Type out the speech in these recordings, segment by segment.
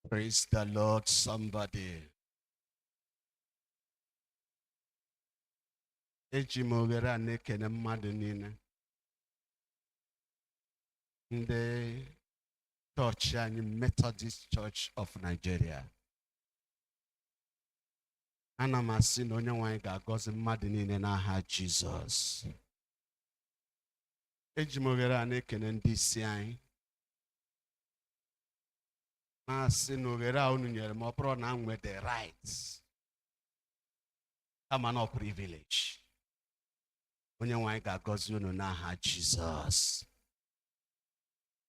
Praise the Lord, somebody. Eji m ohere a na-ekene mmadụ niile ndị chọọchị anyị Methodist Church of Nigeria. Ana m asị na Onyenwe anyị ga-agọzi mmadụ niile n'aha Jizọs. Eji m ohere a na-ekene ndị isi anyị. Na-asị na ohere a unu nyere m ọ bụrụ na m nwee the right kama na privilege. Onyenwe anyị ga-agọzi unu n'aha Jizọs.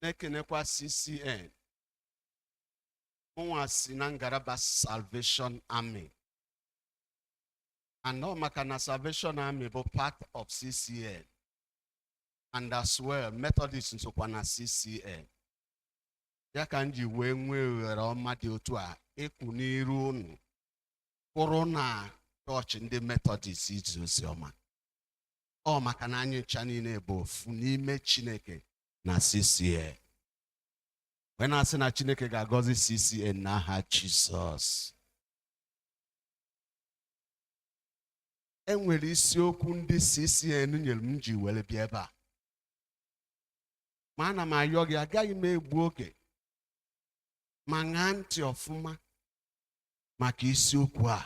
Na-ekenekwa CCN. Mụnwa si na ngalaba Salvation Army. And maka na Salvation Army bụ part of CCN. And as well, Methodist nsokwa na CCN. Ya ka m ji wee nwee ohere ọma dị otu a ịkwụ n'iru unu kwụrụ na chọọchị ndị Methodist izi ozi ọma. Ọ maka na anyị ncha niile bụ ofu n'ime Chineke na CCN. Wee na-asị na Chineke ga-agọzi CCN n'aha Jizọs. Enwere isiokwu ndị CCN nyere m ji were bịa ebe a. Ma ana m ayọ gị, agaghị m egbu oge ma ṅaa ntị ọfụma maka isiokwu a.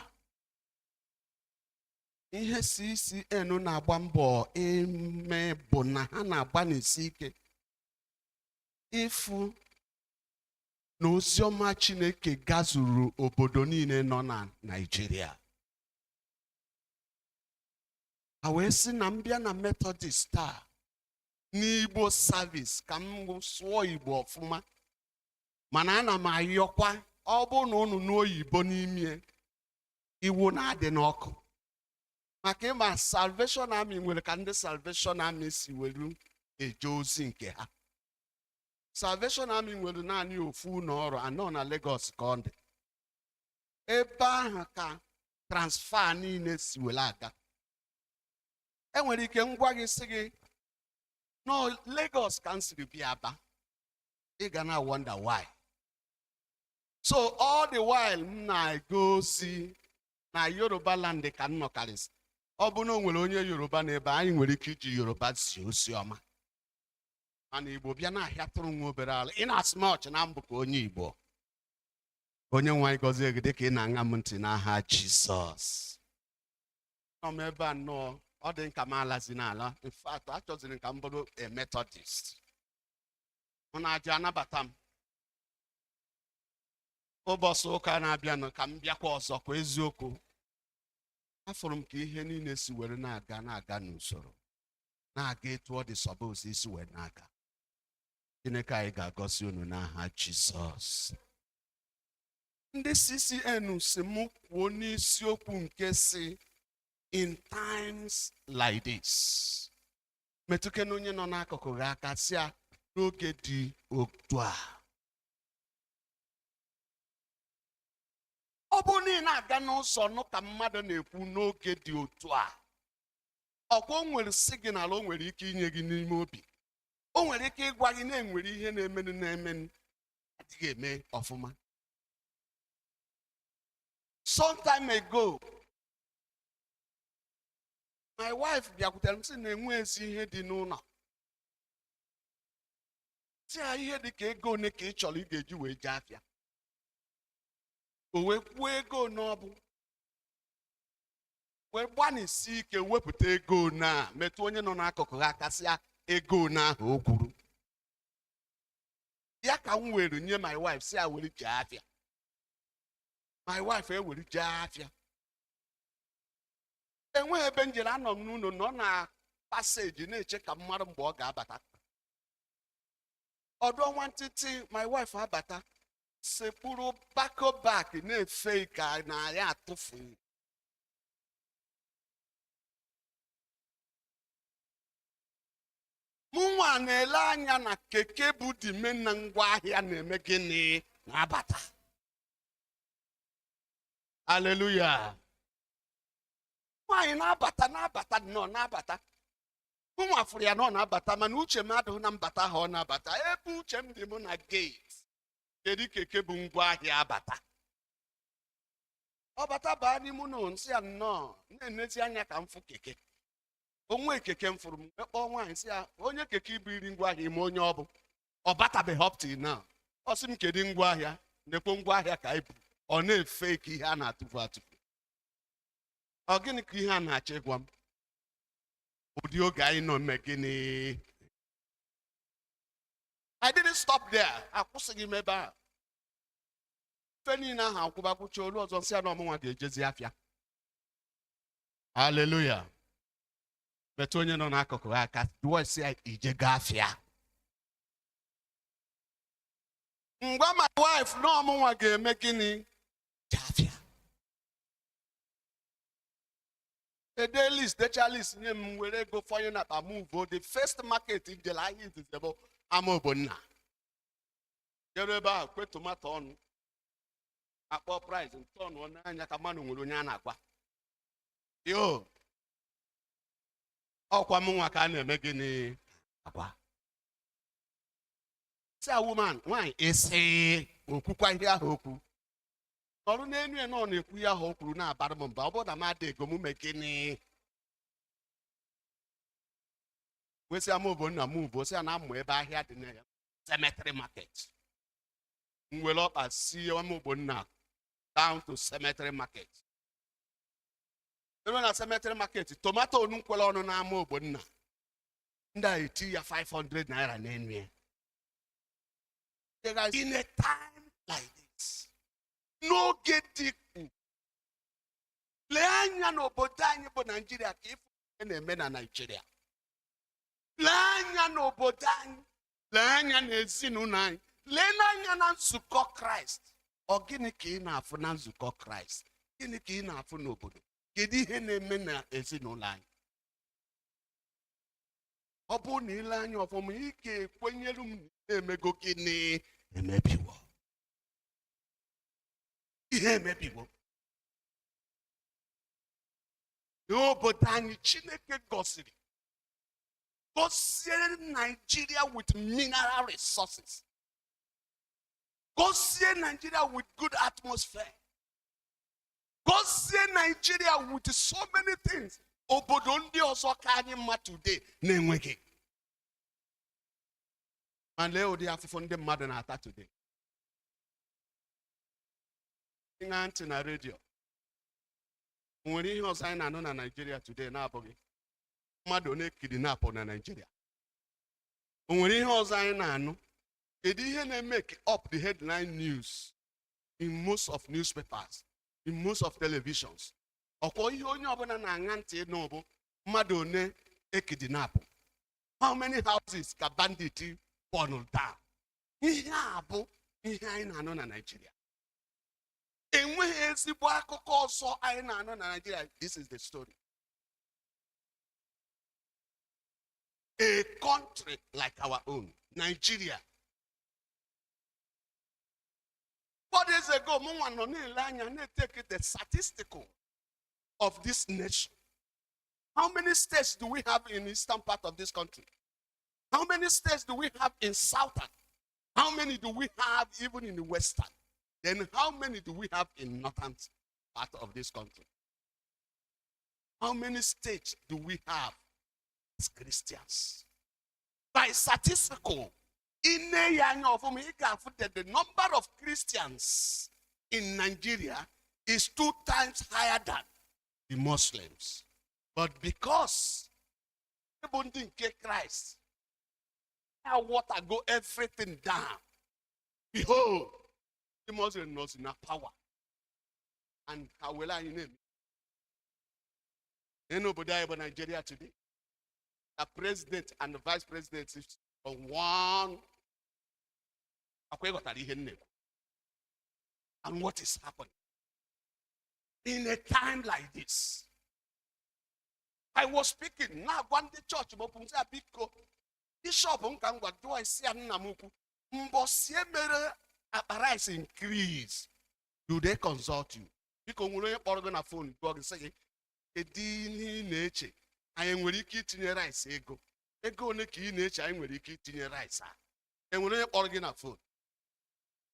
Ihe CCN na-agba mbọ ime bụ na ha na-agba n'isi ike ịfụ na oziọma Chineke gazuru obodo niile nọ na Nigeria. Ha wee sị na m bịa na Methodist taa n'Igbo service ka m sụọ Igbo ọfụma, mana ana m ayọkwa ọ bụ na unu n'oyibo n'ime iwu na-adị n'ọkụ. Maka ịma Salvation Army nwere ka ndị Salvation Army si were eje ozi nke ha. Salvation Army nwere naanị ofu ụlọ ọrụ anọ na Lagos ka ọ dị. Ebe ahụ ka transfer niile si were aga. Enwere ike ngwa gị sị gị no Lagos ka m siri bịa Aba. Ị ga na wonder why. So all the while m na-ego ozi na Yoruba land ka m nọkarịsị. Ọ bụ na o nwere onye Yoruba n'ebe anyị nwere ike iji Yoruba zi ozi ọma. Mana Igbo bịa na-ahịatụrụ nwa obere ala. Ị na-asị m ọchị na mbụ ka onye Igbo. Onyenwe anyị gọzie gị dịka ị na-aṅa m ntị n'aha Jizọs. Nọ m ebe a nnọọ, ọ dị nka m alazi n'ala. In fact, achọziri ka m bụrụ a Methodist. Ọ na-aja anabata m. Ụbọchị ụka na-abịanụ ka m bịakwa ọzọ kwa eziokwu. Afọrọ m ka ihe niile si were na-aga n'usoro. Na-aga etu ọ dị suppose isi were na-aga. Chineke anyị ga-agọzi unu n'aha Jizọs. Ndị CCN si m kwuo n'isiokwu nke si in times like this. Metụke na onye nọ n'akụkụ gị aka sị ya n'oge dị otu a. Ọ bụ na ị na-aga n'ụzọ nụ ka mmadụ na-ekwu n'oge dị otu a. Ọkwa o nwere signal o nwere ike inye gị n'ime obi. O nwere ike ịgwa gị na enwere ihe na-emenụ adịghị eme ọfụma. Some time ago, my wife bịakwutere m sị na enwe ezi ihe dị n'ụlọ. Sị ya ihe dị ka ego one ka ị chọrọ ị ga-eji wee jee afịa. O wee kwuo ego n'ọbụ. Wee gbanịsi ike wepụta ego na metụ onye nọ n'akụkụ ha kasịa ego na ahụ o kwuru. Ya ka m were nye my wife sị ya were jee afịa. My wife ewere jee afịa. Enweghị ebe njere anọ m n'ụlọ nọ na paseji na-eche ka mmadụ mgbe ọ ga-abata. Ọdụ nwantịtị my wife abata sekpuru bako bak na-efe ka na ya atụfu. Mụnwa na-ele anya na keke bụ dime na ngwa ahịa na-eme gịnị na-abata. Hallelujah. Nwaanyị na-abata nọ na-abata. Mụnwa fụrụ ya nọ na-abata mana uche m adịghị na mbata ha ọ na-abata. Ebe uche m dị m na gate. kedu keke bụ ngwa ahịa abata ọbata baa n'ime ụlọ nsị ya nnọọ na-enezi anya ka m fụ keke onwe keke m fụrụ m kpọọ nwaanyị sị ya onye keke ibu iri ngwa ahịa ime onye ọ bụ ọ batabeghị up till now ọ sị m kedu ngwa ahịa nekwo ngwa ahịa ka ibu ọ na-efe ka ihe a na-atụfu atụfu ọ gịnị ka ihe a na-achọ ịgwa m ụdị oge anyị nọ mme gịnị I didn't stop there akwụsịghị m ebe a ife niile ahụ akwụbakwucha olu ọzọ nsị ya na ọmụnwa ga-ejezi afịa haleluya metụ onye nọ n'akụkụ ha aka dụọ si ya ije gaa afịa ngwa my wife na ọmụnwa ga-eme gịnị jee afịa ede list decha list nye m were ego fọnye na akpa move the first market njele ahịa izizi bụ ama ogbonna jere ebe ahụ kwe tomato ọnụ akpọ price ntọnụ n'anya ka mmadụ nwere onye a na-agwa yo ọkwa m nwa ka a na-eme gịnị agwa si a woman nwaanyị esi okwukwa ihe ahụ okwu ọrụ n'enu ya nọ na-ekwu ya ahụ o kwuru na-abara m mba ọ bụrụ na m ada ego m mee gịnị wesị ama ogbonna m bụ osi ya na amụ ebe ahịa dị na ya cemetery market nwere ọkpa si ama ogbonna down to cemetery market ebe na cemetery market tomato onu nkwele ọnụ n'ama ogbonna ndị a eti ya 500 naira n'enu ya in a time like this n'oge dị lee anya n'obodo anyị bụ Naijiria ka ifu na-eme na Naijiria lee anya n'obodo anyị lee anya n'ezinụlọ anyị lee n'anya na nzukọ Kraịst ọ gịnị ka ị na-afụ na nzukọ Kraịst gịnị ka ị na-afụ n'obodo kedu ihe na-eme na ezinụlọ anyị ọ bụ na ile anya ọfụma ị ga-ekwenyere m na-emego gịnị emebiwo ihe emebiwo n'obodo anyị Chineke gọziri gọzie Nigeria with mineral resources gọzie Nigeria with good atmosphere gọzie Nigeria with so many things obodo ndị ọzọ ka anyị mma today na-enweghị ma lee ụdị afụfụ ndị mmadụ na-ata today ịṅa ntị na redio nwere ihe ọzọ anyị na-anụ na Nigeria today na-abụghị mmadụ na-ekidnapụ na Nigeria o nwere ihe ọzọ anyị na-anụ kedu ihe na-make up the headline news in most of newspapers in most of televisions ọkwa ihe onye ọbụla na-aṅa ntị n'ọbụ mmadụ one ekidnapụ how many houses ka bandit burned down ihe a bụ ihe anyị na-anụ na Nigeria enweghị ezigbo akụkọ ọzọ anyị na-anụ na Nigeria. This is the story. A country like our own, Nigeria. 4 days ago, take the statistical of this nation. How many states do we have in the eastern part of this country? How many states do we have in southern? How many do we have even in the western? Then how many do we have in northern part of this country? How many states do we have as Christians? By statistical, the number of Christians in Nigeria is 2 times higher than the Muslims. But because Sonde Nke Christ, water go everything down. Behold, the Muslim knows in power. And how will I name? Ain't nobody about Nigeria today. The president and the vice president is on one. And what is happening? In a time like this, I was speaking now one day church Bishop Nkangwa do I see Namuku Mbosie mere apparatus increase. Do they consult you? Because when you organ a phone, God say Edini nature. I am very keen in rice ego. Ego neki nature, I'm very keen in rice. And when you organ a phone.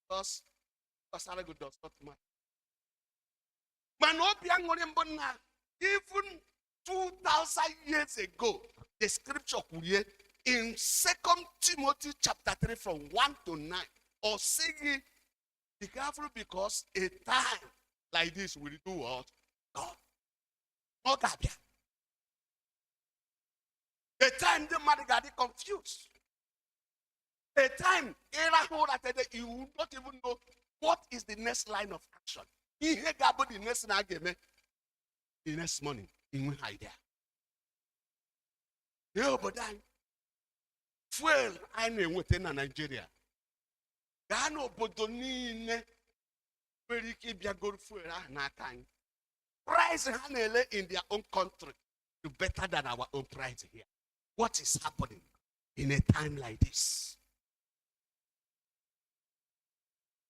because Pasarago does not matter. Manopia even 2,000 years ago, the scripture in 2 Timothy chapter 3 from 1 to 9, or saying, be careful because a time like this will do what? God. Not happy. A time the mother got confused. A time you will not even know what is the next line of action. He heard about the next argument the next morning. In one idea. Yeah, but then, fuel I know within Nigeria. Gano Bodonine, very keep your good fuel na time. Price in their own country to better than our own price here. What is happening in a time like this?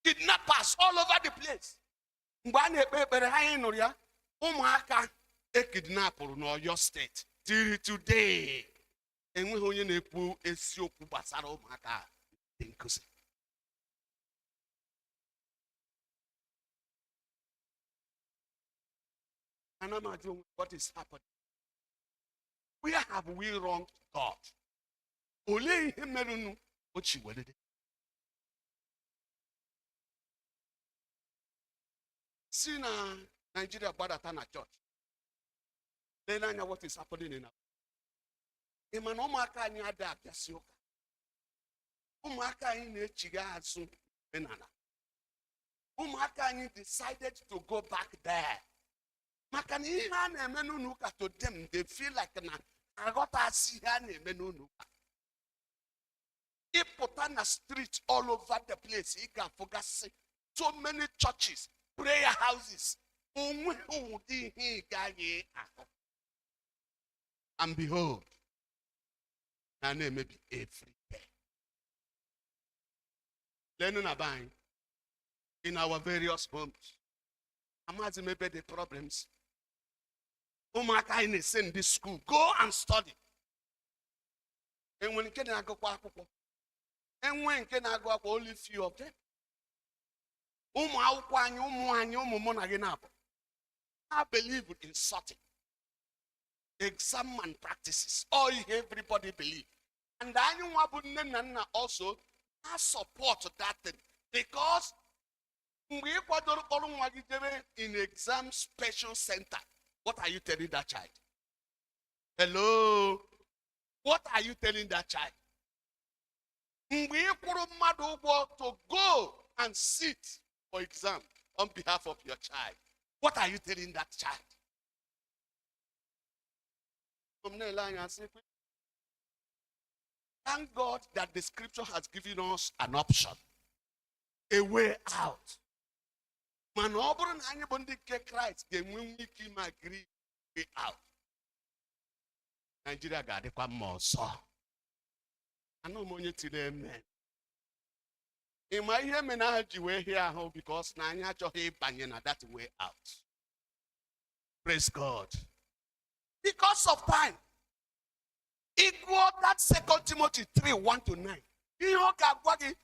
Kidnappers all over the place. A kidnapper in your state till today. And we only na-ekwu eziokwu gbasara ụmụaka dị nkuzi. And I'm asking what is happening. Where have we wronged God? Ole ihe merunu ochi welede. See na Nigeria gbadata na church. Then what is happening in our Imana ụmụaka anyị ada abịasị ụka. Ụmụaka anyị na-echiga azụ menala. Ụmụaka anyị decided to go back there. Maka na ihe a na-eme n'ụka to them, they feel like na aghọtazi ihe a na-eme n'ụka. Ịpụta na street all over the place, ị ga-afụgasị so many churches, prayer houses. Onwe ụdị ihe ị gaghị ahụ. And behold, her name may be every day. Learning about in our various homes. Imagine maybe the problems. Umaka in send this school, go and study. And when can I go and when can I go only few of them? I believe in sorting. Exam and practices. All everybody believe. And anyone also support that thing. Because we in exam special center. What are you telling that child? Hello? What are you telling that child? We to go and sit for exam on behalf of your child. What are you telling that child? Thank God that the scripture has given us an option, a way out. Man, anybody Christ agree way out. Nigeria got the come more so. I know money to them, man. In my hear me now, you way here because now you have to that way out. Praise God. Because of time. Equal that 2 Timothy 3, 1 to 9. You don't get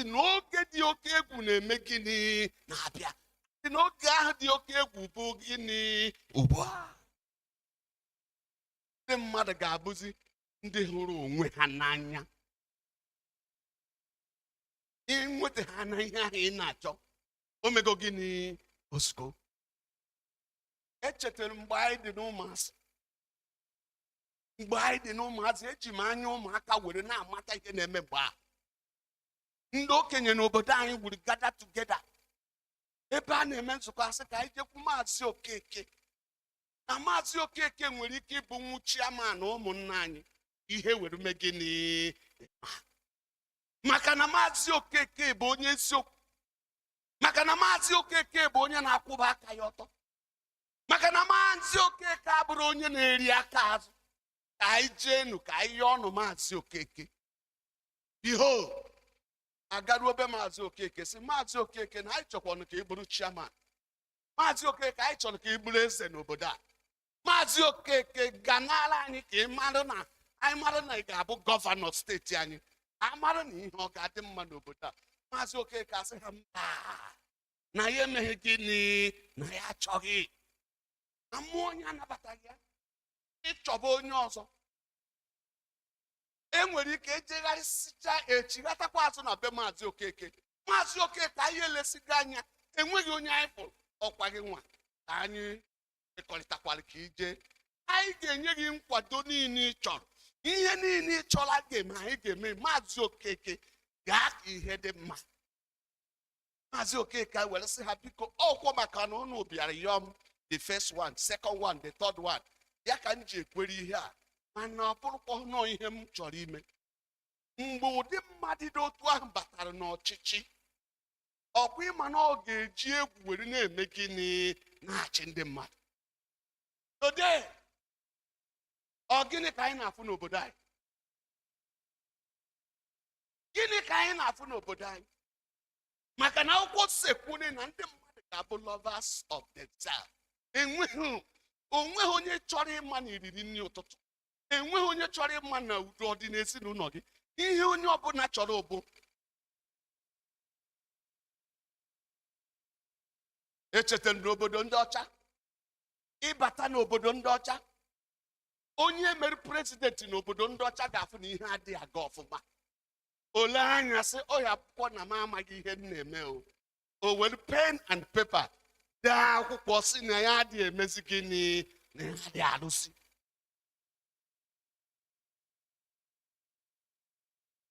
no get the okay making it. No get the okay bugini. The mother gabuzi in the huru with Hananya. In with the Hananya in Nacho. Omego Guinea, Osco. Echetel by the no mass. By the no mass, Echimano Maka would not matter in a member. No Kenyan Obadiah would gather together. A ban a man's classic, I take Mazio cake. A Mazio cake will keep Muchiaman or Monani. He would make any Macanamazio cake, Bonyeso. Macanamazio cake, Bonyan Akuba Kayoto. Macanamazio cake, Cabronian area cars. I jenu kayon mazio keke. Behold, I got over mazio keke. See mazio keke and I chop on the cable chairman. Mazio keke, I chop the cable and oboda. Mazio keke, Ganala and Madonna. I'm Madonna Gabo governor state yani. I'm Madonna, you got them man oboda. Maazị Okeke asị ha mba na ya emeghị gịnị na ya achọghị na mmụọ onye anabataghị ya ịchọba onye ọzọ. Enwere ike ejegharịsịcha echighatakwa azụ na be Maazị Okeke. Maazị Okeke anyị elesighị anya, enweghị onye anyị pụrụ, ọkwa gị nwa ka anyị ekọrịtakwara ka ije. Anyị ga-enye gị nkwado niile ị chọrọ, ihe niile ị chọrọ ga-eme, anyị ga-eme. Maazị Okeke gaa ka ihe dị mma. Maazị Okeke were sị ha biko ọkwọ maka na ụnụ bịara yọm the first one, second one, the third one, ya ka m ji ekwere ihe a, mana ọ bụrụkwa nọọ ihe m chọrọ ime. Mgbe ụdị mmadụ dị otu ahụ batara n'ọchịchị, ọkwa ịma na ọ ga-eji egwu were na-eme gịnị na-achị ndị mmadụ. Today, ọ gịnị ka anyị na-afụ n'obodo anyị? Gịnị ka anyị na-afụ n'obodo anyị? Maka na akwụkwọ sekwune na ndị mmadụ ga-abụ lovers of themselves. Onweghị onye chọrọ ịma na iriri nri ụtụtụ. Enweghị onye chọrọ ịma na udo ọ dị n'ezinụlọ gị. Ihe onye ọbụla chọrọ bụ echetara n'obodo ndị ọcha, ịbata n'obodo ndị ọcha, onye mere prezidenti n'obodo ndị ọcha ga-afụ na ihe adịghị aga ọfụma. Ole anya sị ọ ya akwụkwọ na m amaghị ihe m na-eme o were pen and paper dee akwụkwọ sị na ya adịghị emezi gịnị na ya adịghị arụsị.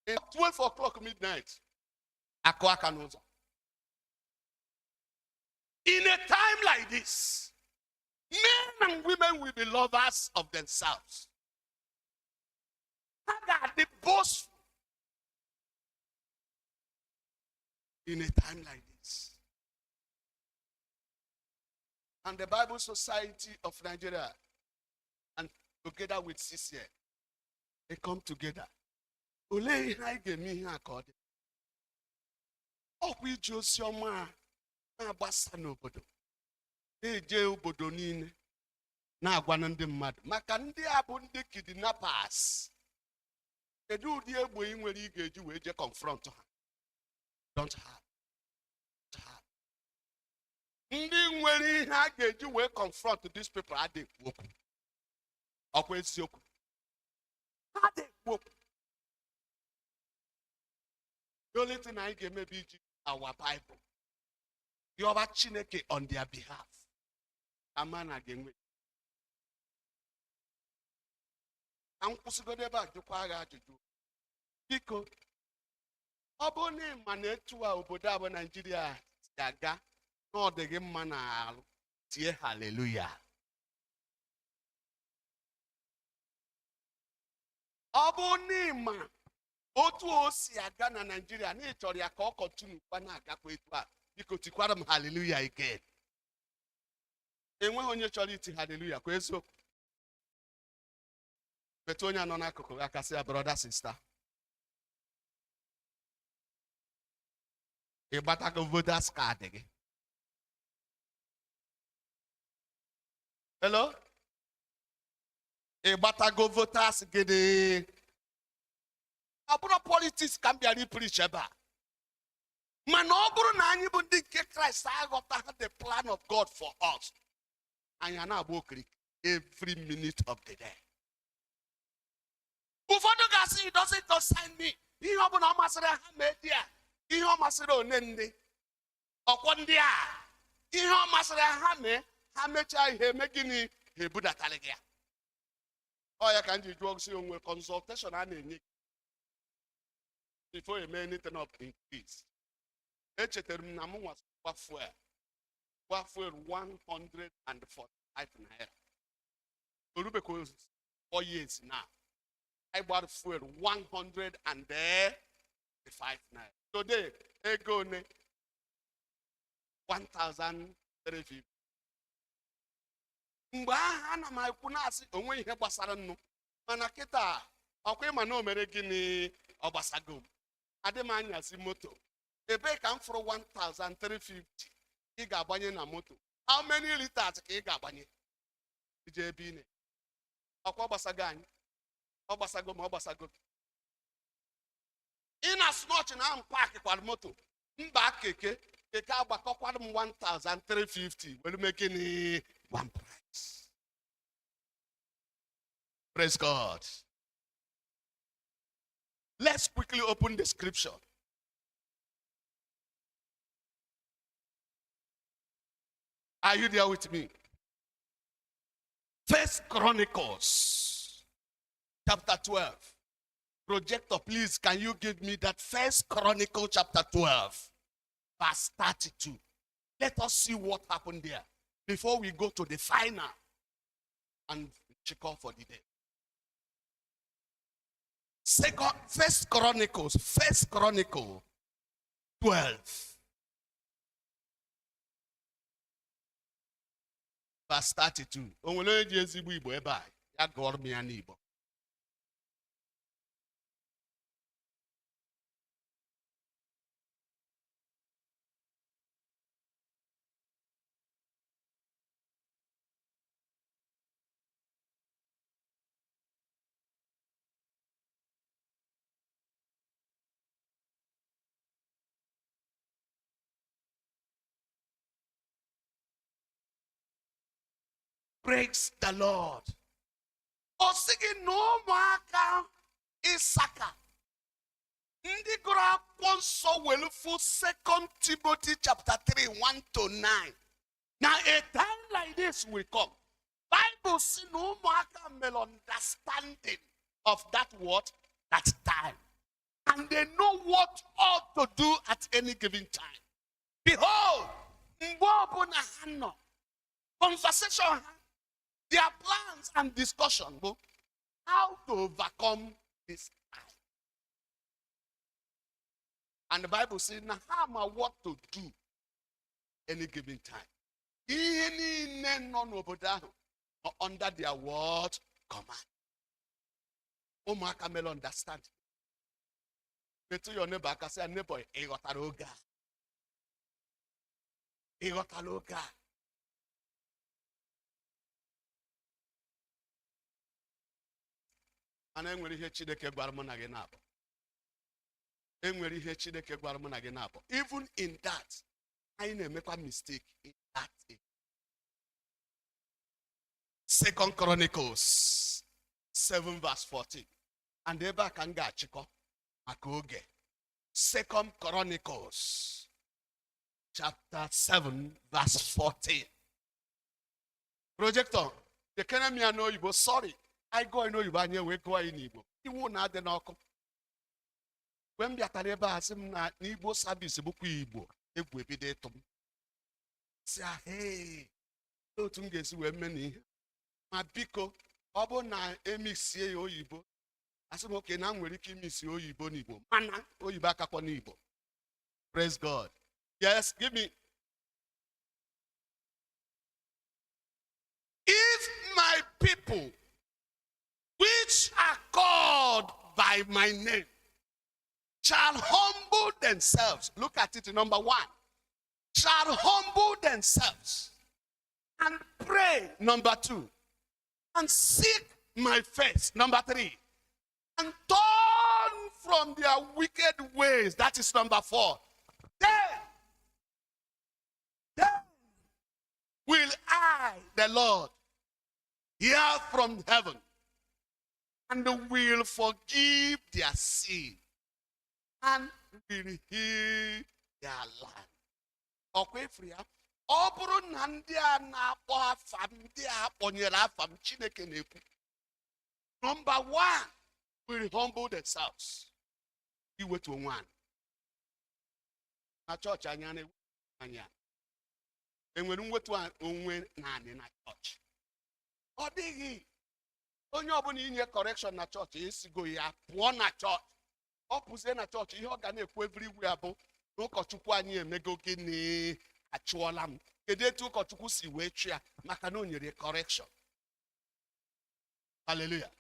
12 o'clock midnight, akụ aka n'ụzọ. In a time like this, men and women will be lovers of themselves. Ha ga-adị boastful. In a time like this. And the Bible Society of Nigeria, and together with CCA, they come together. Olee ihe anyị ga-eme ihe a ka ọ dị. Ọkwa iji ozi ọma na-agbasa n'obodo, na-eje obodo niile na-agwa ndị mmadụ maka ndị a bụ ndị kidnappers. Kedu ụdị egbe ị nwere ị ga-eji wee je confront ha? Don't have. Ndị nwere ihe a ga-eji wee confront these people adịghị ekwu okwu. Ọkwa eziokwu. Ha adịghị ekwu okwu. The only thing I can maybe is our Bible. You have a Chineke on their behalf. A man again with. I'm possible never to quite to do. Because Obone Manetua Oboda Nigeria Yaga, no the game manal. Dear hallelujah. Obone man. Otu o si aga na Nigeria na ịchọrọ ya ka ọ kọntinu kwa na-agakwa etu a, biko tikwara m hallelujah again. Enweghị onye chọrọ iti hallelujah kwa eziokwu. Metụ onye nọ n'akụkụ aka sị ya brother sister. Ị gbatago voters card gị. Hello? Ị gbatago voters gị. Abụrụ politics ka m bịara preach ebe a. Mana ọ bụrụ na anyị bụ ndị nke Kraịst aghọta the plan of God for us, anyị na-agba okirikiri every minute of the day. Ụfọdụ ga-asị it doesn't concern me. Ihe ọ bụla ọ masịrị ha mee di a. Ihe ọ masịrị one ndị ọkwọ ndị a. Ihe ọ masịrị ha mee, ha mechaa ihe eme gịnị ha ebudatara gị ya. Ọ ya ka m ji jụọ si onwe consultation a na-enye before you may anything of increase. Echetara m na m nwasịkwa fuel 145 naira. Orubekwa 4 years now. I bought fuel 105 naira. Today, ego ne 1,350. Mgbe ahụ ana m ekwu na-asị onwe ihe gbasara nnu, mana kịta ọkwa ịma na o mere gịnị ọ gbasago m. Adị m anyasị moto. Ebe ka m fụrụ 1,350 ị ga-agbanye na moto. How many liters ka ị ga-agbanye? Ije ebe ine. Ọkwa gbasago anyị. Ọ gbasago m, ọ gbasago. Ị na-asụ n'ọchị na m paakị kwara moto. Mba keke agbakọkwara m 1,350 will make any one price. Praise God. Let's quickly open the scripture. Are you there with me? First Chronicles chapter 12. Projector, please, can you give me that First Chronicles chapter 12, verse 32? Let us see what happened there before we go to the final and check off for the day. First Chronicles 12. Verse 32. Praise the Lord. Osigi no maka Isaka. Ndi gora konso welu Second Timothy chapter 3, 1 to 9. Now a time like this will come. Bible see no maka mel understanding of that word, that time. And they know what ought to do at any given time. Behold, conversation, their plans and discussion, how to overcome this time. And the Bible says, Nahama, what to do any given time. Any under their word command. Omaka understand. To your neighbor, I can say, neighbor, Egotaloga. Egotaloga. And I'm going to hear Chideke Guarmonagena. Even in that, I didn't make a mistake in that. Second Chronicles 7 verse 14. And eba kanga chiko akoge. Second Chronicles chapter 7 verse 14. Projector, the Kenyan know you go sorry. I go know you by we go in Igbo. You won't add the knock. When the Ataneba has him na Igbo service book Igbo, if we be there to say, hey, don't get you many. My biko, obo na emixie oyibo. I said, okay, now we're making miss oyibo nibo. Mana oyiba kakonibo. Praise God. Yes, give me. If my people, which are called by my name, shall humble themselves. Look at it, number 1. Shall humble themselves and pray, number 2. And seek my face, number 3. And turn from their wicked ways, that is number 4. Then will I, the Lord, hear from heaven and will forgive their sin and will heal their land. Okay, free. Number 1 will humble themselves. You wait to 1. Na church anyane anya. Enwere nwetu onwe naanị na church. Ọ dịghị onye ọbụla inye correction na church esigo ya pụọ na church. Ọ pụzie na church ihe ọ ga na-ekwu everywhere bụ n'ụkọchukwu anyị emego gịnị achụọla m. Kedu etu ụkọchukwu si wee chụ ya maka na o nyere correction. Hallelujah.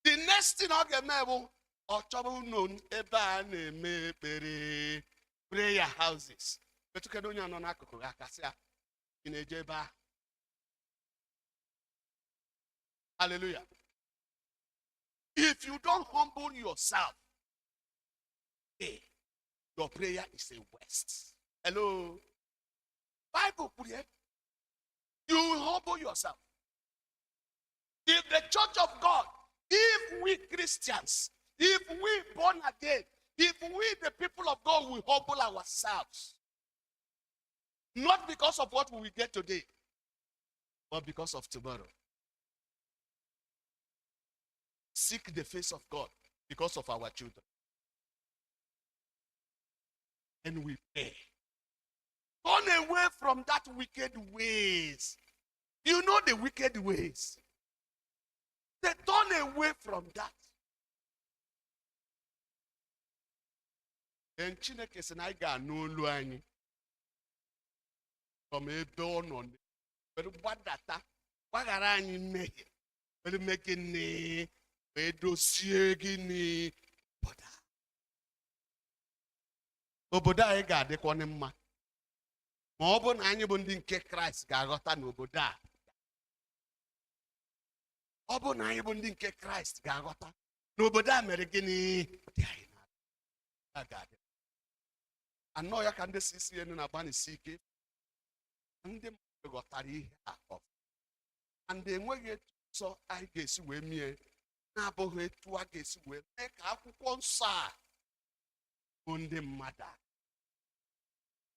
The next thing ọ ga-eme bụ ọ chọrọ unu ebe a na-eme ekpere prayer houses. Betukede onye nọ n'akụkụ ya kasị ya ị na-eje ebe a. Hallelujah. If you don't humble yourself, your prayer is a waste. Hello? Bible, you will humble yourself. If the church of God, if we Christians, if we born again, if we the people of God will humble ourselves, not because of what we will get today, but because of tomorrow. Seek the face of God because of our children. And we pray. Turn away from that wicked ways. You know the wicked ways. They turn away from that. And Chineke sị na anyị ga-anụ olu anyị from ebe ọ nọ were gbadata gbaghara anyị mmehie were mee gịnị wee dozie gịnị obodo anyị ga-adịkwa mma ma ọ bụ na anyị bụ ndị nke Kraịst ga-aghọta n'obodo a. Ọ bụ na anyị bụ ndị nke Kraịst ga-aghọta n'obodo a mere gịnị dị anyị na-aga. Anọ ya ka ndị CCM na-agbanịsi ike ndị mmadụ ghọtara ihe a ndị enweghị etu nsọ anyị ga-esi wee mie na-abụghị etu a ga-esi wee mee ka akwụkwọ nsọ a bụ ndị mmadụ.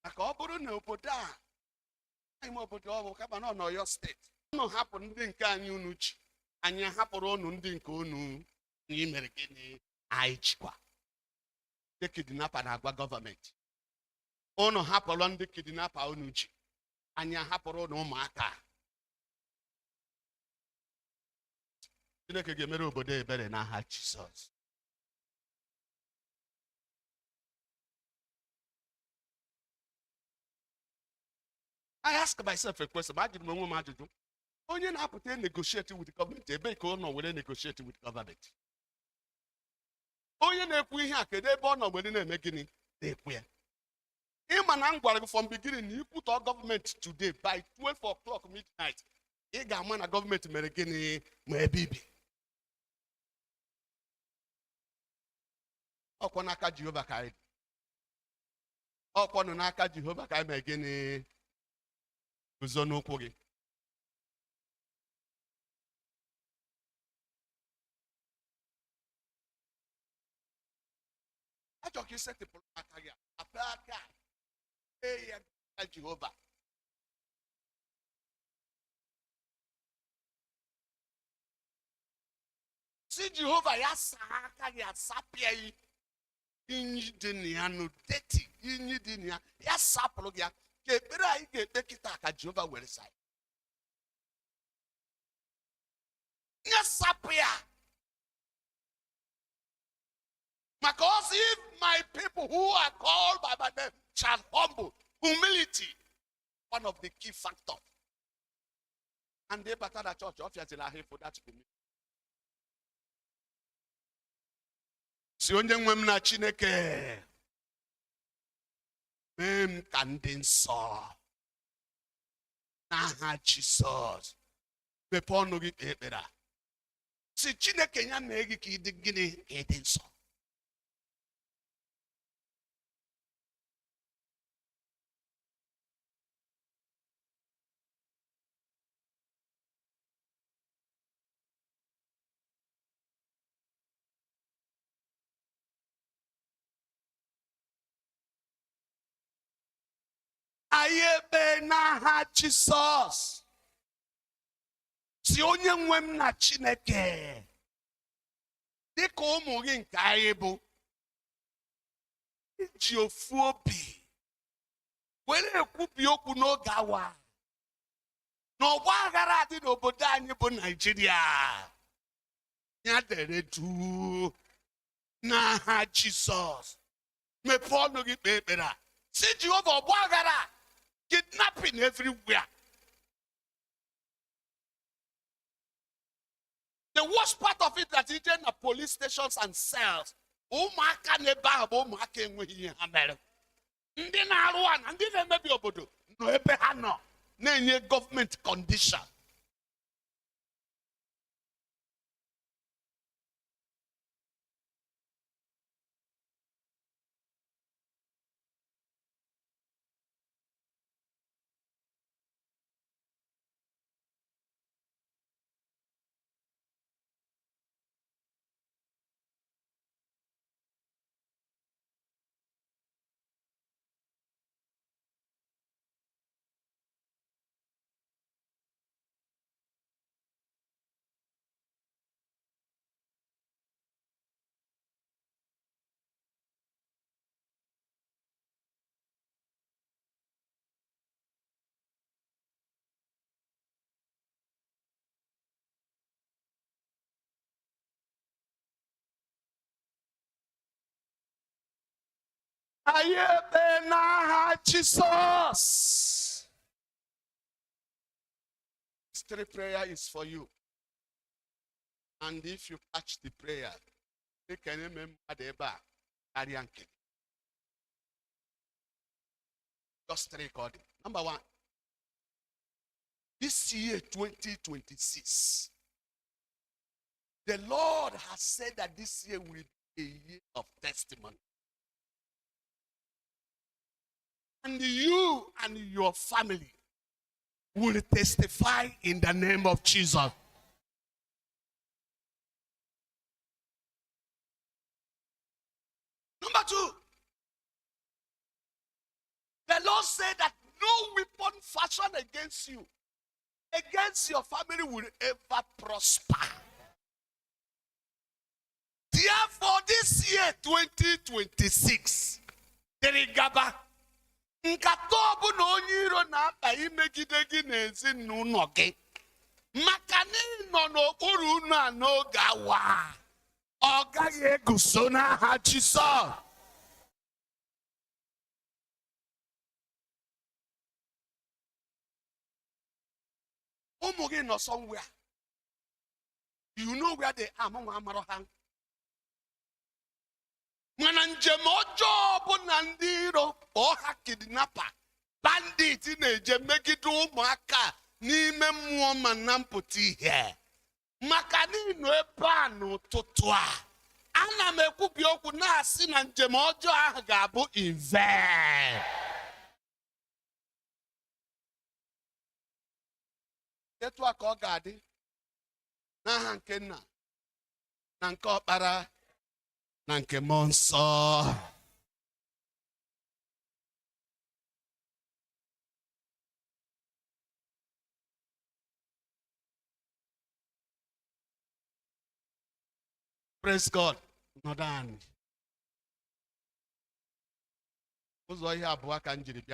Maka ọ bụrụ na obodo a anyị obodo ọ bụ kama na n'Ọyọ steeti unu hapụ ndị nke anyị unu chi anyị hapụrụ unu ndị nke unu anyị mere gịnị anyị chịkwa. Ndị kidnapa na-agwa gọọmenti unu hapụrụ ndị kidnapa unu chi anyị hapụrụ unu ụmụaka. Chineke ga-emere obodo ebere n'aha Jizọs. I ask myself a question. Ajụrụ m onwe m ajụjụ. Onye na-apụta negotiate with government, ebe ka ọ nọ were negotiate with government? Onye na-ekwu ihe a kedu ebe ọ nọ were na-eme gịnị na-ekwu ya? Ịma na m gwara gị from beginning na ikwutọ gọọmenti today by 12 o'clock midnight ị ga-ama na gọọmenti mere gịnị ma ebe ibi. Ọkwa n'aka Jehova ka anyị dị. Ọkwa nọ n'aka Jehova ka anyị mee gịnị guzo n'ụkwụ gị. Achọrọ ka isetịpụrụ aka gị apị aka ee ya ka Jehova. Si Jehova ya saa aka gị asapịa yi inyi dị na ya n'odeti inyi dị na ya ya sapụrụ gị ya ka ekpere anyị ga-ekpe kịta ka Jehova were saa ya sapụ ya. Because if my people who are called by my name shall humble, humility, one of the key factors. And they better the church obviously are here for that humility. Si onye nwe m na Chineke mee m ka ndị nsọ n'aha Jizọs. Mepee ọnụ gị kpee ekpere a. Si Chineke ya mee gị ka ị dị gịnị ka ị dị nsọ. Anyị ebe n'aha Jizọs. Si onye nwe m na Chineke dịka ụmụ gị nke anyị bụ iji ofu obi were ekwubi okwu n'oge awa n'ọgba aghara dị n'obodo anyị bụ Naịjirịa ya dere duu n'aha Jizọs. Mepee ọnụ gị kpee ekpere a. Si Jehova ọgba aghara kidnapping everywhere. The worst part of it that even the police stations and cells. Ụmụaka n'ebe ahụ bụ ụmụaka enweghị ihe ha mere. Ndị na-arụ ana ndị na-emebi obodo nọ ebe ha nọ na-enye gọọmenti condition. Ayebe n'aha Jesus. This 3 prayer is for you. And if you catch the prayer, you can remember the bar. Just 3 recording. Number 1. This year 2026. The Lord has said that this year will be a year of testimony. And you and your family will testify in the name of Jesus. Number 2, the Lord said that no weapon fashioned against you, against your family, will ever prosper. Therefore, this year 2026, Derigaba, nkata ọbụna onye iro na-akpa imegide gị n'ezinụlọ gị, maka na ị nọ n'okpuru unu a n'oge awa, ọ gaghị eguzo n'aha Jizọs. Ụmụ gị nọ somewhere. You know where they are. Mama amaro ha. Mana njem ọjọọ bụ na ndị iro ọha kidnapper, bandit na-eje megide ụmụaka n'ime mmụọ ma na mpụta ihe. Maka n'ịnọ ebe a n'ụtụtụ a, ana m ekwubi okwu na-asị na njem ọjọọ ahụ ga-abụ in vain. Etu a ka ọ ga-adị n'aha nke Nna na nke Ọkpara na nke Mmụọ Nsọ. Praise God. Nọdụ anyị. Ụzọ ihe abụọ ka m jiri bịa.